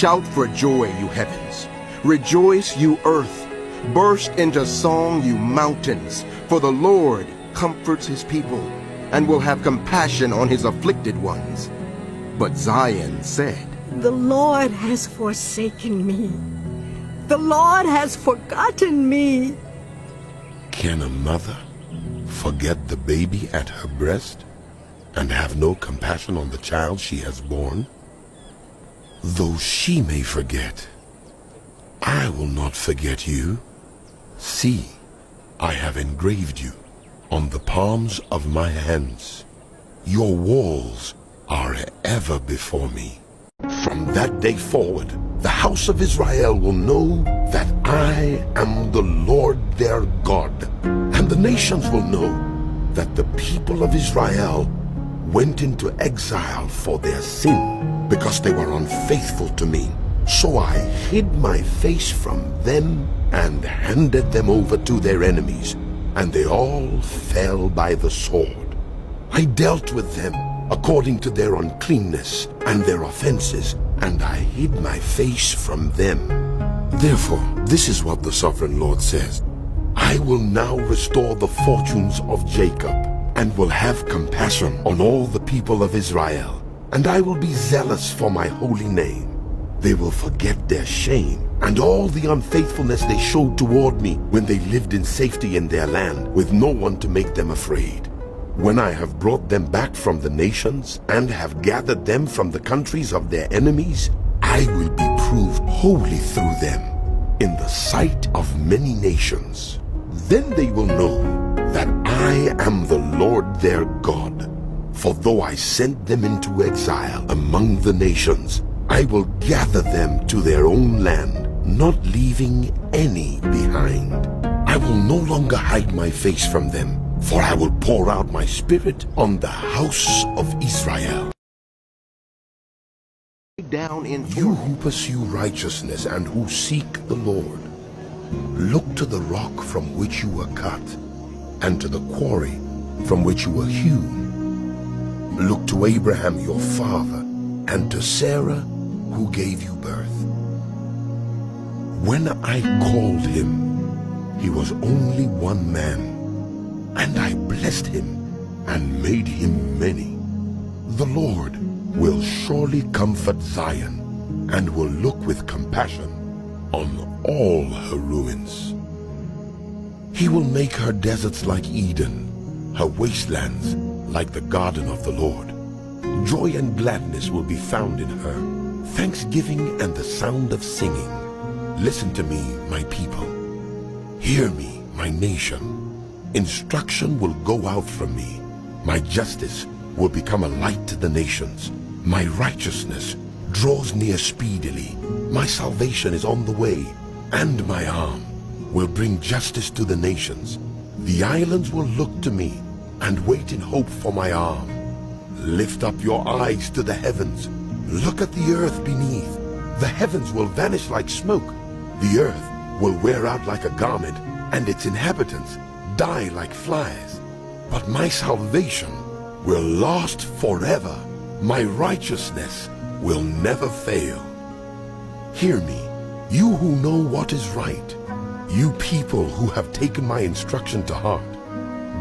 Shout for joy, you heavens. Rejoice, you earth. Burst into song, you mountains. For the Lord comforts his people and will have compassion on his afflicted ones. But Zion said, The Lord has forsaken me. The Lord has forgotten me. Can a mother forget the baby at her breast and have no compassion on the child she has borne? Though she may forget, I will not forget you. See, I have engraved you on the palms of my hands. Your walls are ever before me. From that day forward, the house of Israel will know that I am the Lord their God, and the nations will know that the people of Israel went into exile for their sin, because they were unfaithful to me. So I hid my face from them and handed them over to their enemies, and they all fell by the sword. I dealt with them according to their uncleanness and their offenses, and I hid my face from them. Therefore, this is what the sovereign Lord says. I will now restore the fortunes of Jacob, and will have compassion on all the people of Israel, and I will be zealous for my holy name. They will forget their shame and all the unfaithfulness they showed toward me when they lived in safety in their land, with no one to make them afraid. When I have brought them back from the nations and have gathered them from the countries of their enemies, I will be proved holy through them in the sight of many nations. Then they will know that I am the Lord their God. For though I sent them into exile among the nations, I will gather them to their own land, not leaving any behind. I will no longer hide my face from them, for I will pour out my spirit on the house of Israel. Down in You who pursue righteousness and who seek the Lord, look to the rock from which you were cut, and to the quarry from which you were hewn. Look to Abraham your father, and to Sarah who gave you birth. When I called him, he was only one man, and I blessed him and made him many. The Lord will surely comfort Zion, and will look with compassion on all her ruins. He will make her deserts like Eden, her wastelands like the garden of the Lord. Joy and gladness will be found in her, thanksgiving and the sound of singing. Listen to me, my people. Hear me, my nation. Instruction will go out from me. My justice will become a light to the nations. My righteousness draws near speedily. My salvation is on the way, and my arm will bring justice to the nations. The islands will look to me and wait in hope for my arm. Lift up your eyes to the heavens. Look at the earth beneath. The heavens will vanish like smoke. The earth will wear out like a garment, and its inhabitants die like flies. But my salvation will last forever. My righteousness will never fail. Hear me, you who know what is right, you people who have taken my instruction to heart.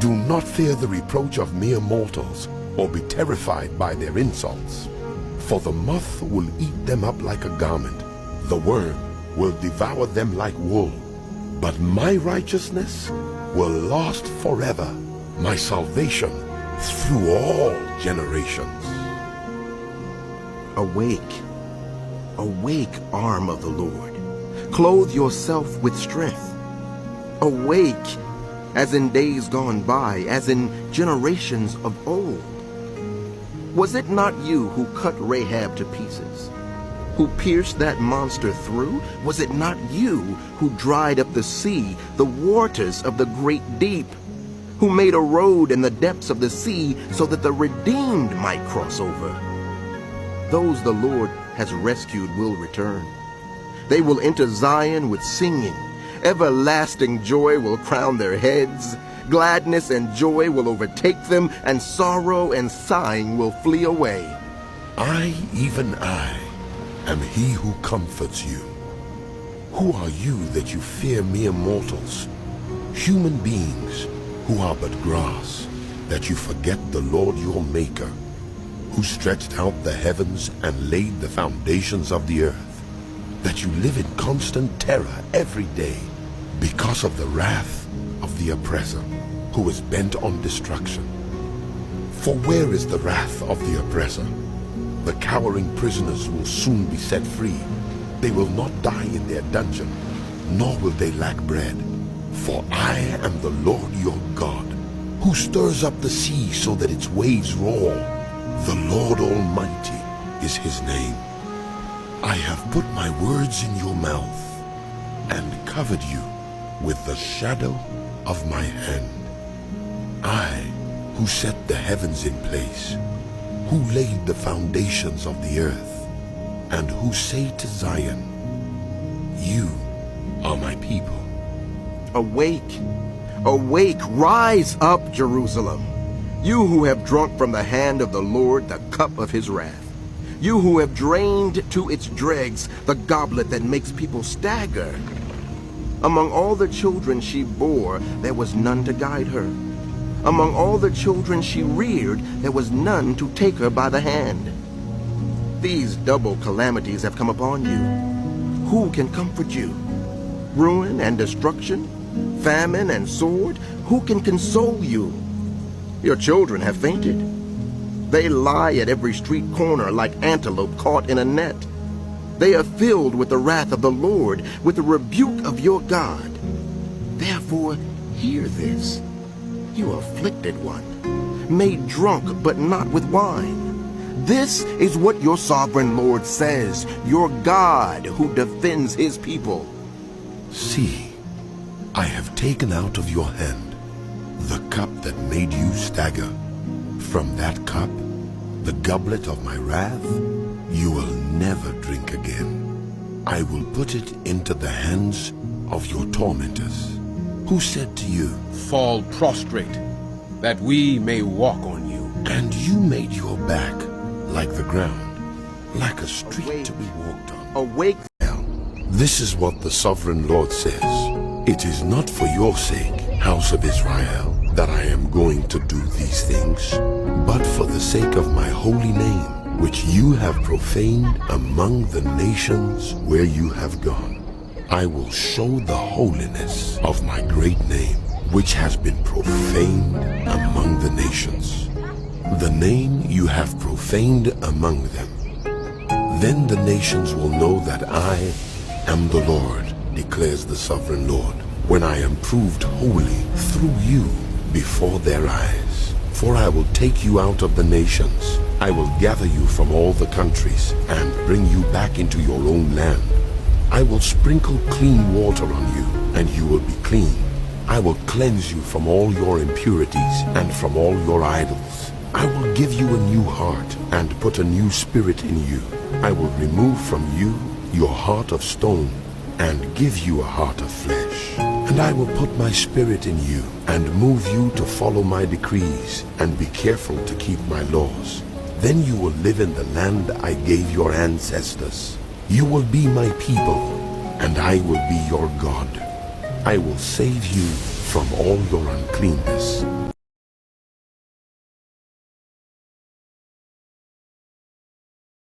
Do not fear the reproach of mere mortals, or be terrified by their insults. For the moth will eat them up like a garment. The worm will devour them like wool. But my righteousness will last forever, my salvation through all generations. Awake, awake, arm of the Lord. Clothe yourself with strength. Awake, as in days gone by, as in generations of old. Was it not you who cut Rahab to pieces, who pierced that monster through? Was it not you who dried up the sea, the waters of the great deep, who made a road in the depths of the sea so that the redeemed might cross over? Those the Lord has rescued will return. They will enter Zion with singing. Everlasting joy will crown their heads. Gladness and joy will overtake them, and sorrow and sighing will flee away. I, even I, am he who comforts you. Who are you that you fear mere mortals, human beings who are but grass, that you forget the Lord your Maker, who stretched out the heavens and laid the foundations of the earth, that you live in constant terror every day because of the wrath of the oppressor, who is bent on destruction. For where is the wrath of the oppressor? The cowering prisoners will soon be set free. They will not die in their dungeon, nor will they lack bread. For I am the Lord your God, who stirs up the sea so that its waves roar. The Lord Almighty is his name. I have put my words in your mouth and covered you with the shadow of my hand. I, who set the heavens in place, who laid the foundations of the earth, and who say to Zion, you are my people. Awake, awake, rise up, Jerusalem, you who have drunk from the hand of the Lord the cup of his wrath, you who have drained to its dregs the goblet that makes people stagger. Among all the children she bore, there was none to guide her. Among all the children she reared, there was none to take her by the hand. These double calamities have come upon you. Who can comfort you? Ruin and destruction, famine and sword, who can console you? Your children have fainted. They lie at every street corner like antelope caught in a net. They are filled with the wrath of the Lord, with the rebuke of your God. Therefore, hear this, you afflicted one, made drunk but not with wine. This is what your sovereign Lord says, your God who defends his people. See, I have taken out of your hand the cup that made you stagger. From that cup, the goblet of my wrath, you will never drink again. I will put it into the hands of your tormentors, who said to you, fall prostrate, that we may walk on you. and you made your back like the ground, like a street to be walked on. Awake, This is what the sovereign Lord says. It is not for your sake, house of Israel, that I am going to do these things, but for the sake of my holy name, which you have profaned among the nations where you have gone. I will show the holiness of my great name, which has been profaned among the nations, the name you have profaned among them. Then the nations will know that I am the Lord, declares the sovereign Lord, when I am proved holy through you before their eyes. For I will take you out of the nations. I will gather you from all the countries and bring you back into your own land. I will sprinkle clean water on you, and you will be clean. I will cleanse you from all your impurities and from all your idols. I will give you a new heart and put a new spirit in you. I will remove from you your heart of stone and give you a heart of flesh. And I will put my spirit in you and move you to follow my decrees and be careful to keep my laws. Then you will live in the land I gave your ancestors. You will be my people, and I will be your God. I will save you from all your uncleanness.